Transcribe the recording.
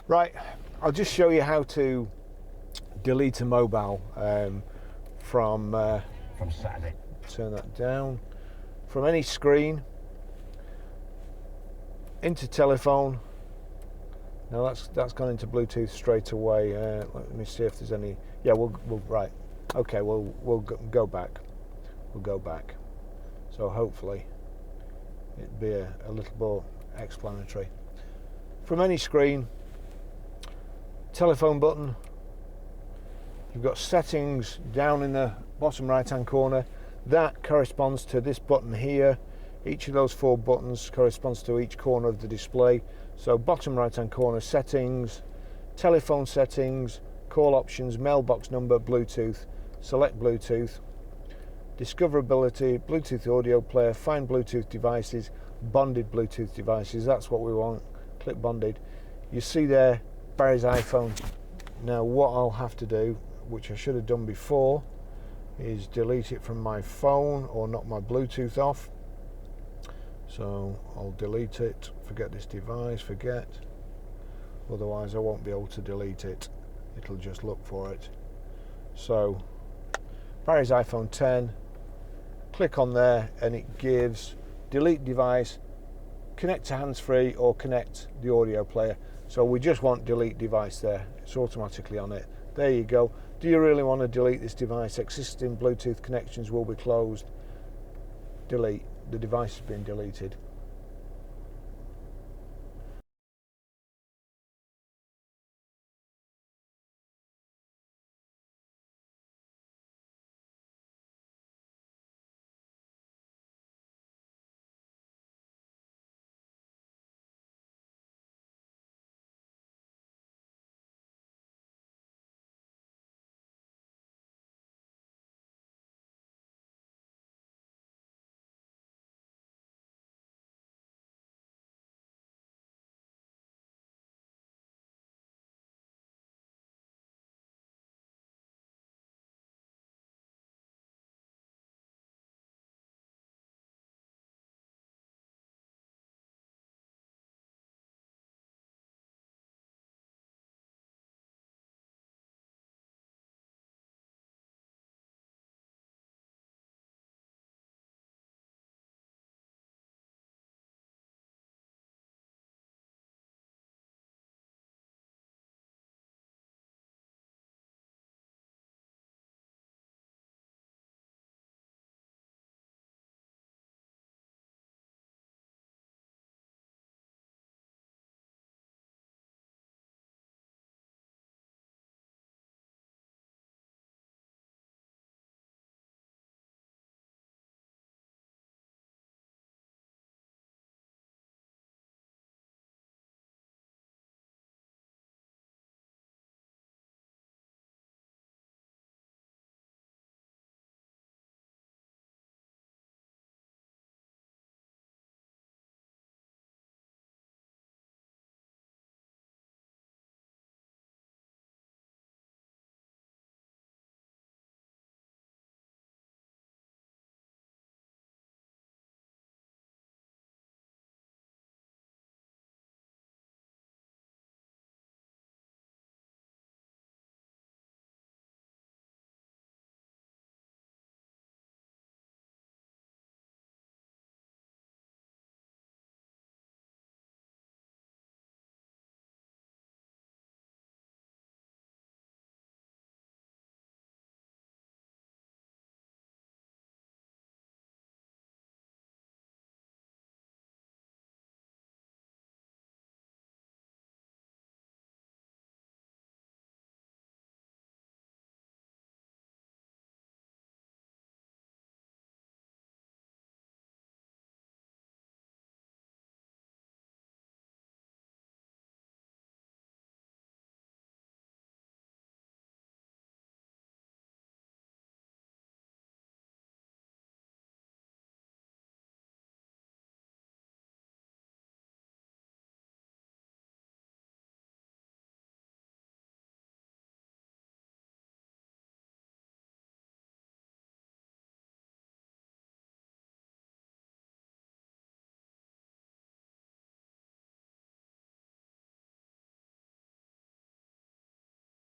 Right, I'll just show you how to delete a mobile from Saturday. turn that down, from any screen into telephone. Now that's gone into Bluetooth straight away. Let me see if there's any. Yeah, we'll right. Okay, we'll go back. We'll go back. So hopefully it'd be a little more explanatory. From any screen, telephone button. You've got settings down in the bottom right hand corner. That corresponds to this button here. Each of those 4 buttons corresponds to each corner of the display. So bottom right hand corner, settings, telephone settings, call options, mailbox number, Bluetooth, select Bluetooth, discoverability, Bluetooth audio player, find Bluetooth devices, bonded Bluetooth devices. That's what we want. Click bonded. You see there Barry's iPhone. Now what I'll have to do, which I should have done before, is delete it from my phone or knock my Bluetooth off. So I'll delete it, forget this device, forget. Otherwise I won't be able to delete it. It'll just look for it. So Barry's iPhone 10, click on there and it gives delete device, connect to hands-free or connect the audio player. So we just want delete device there. It's automatically on it. There you go. Do you really want to delete this device? Existing Bluetooth connections will be closed. Delete. The device has been deleted.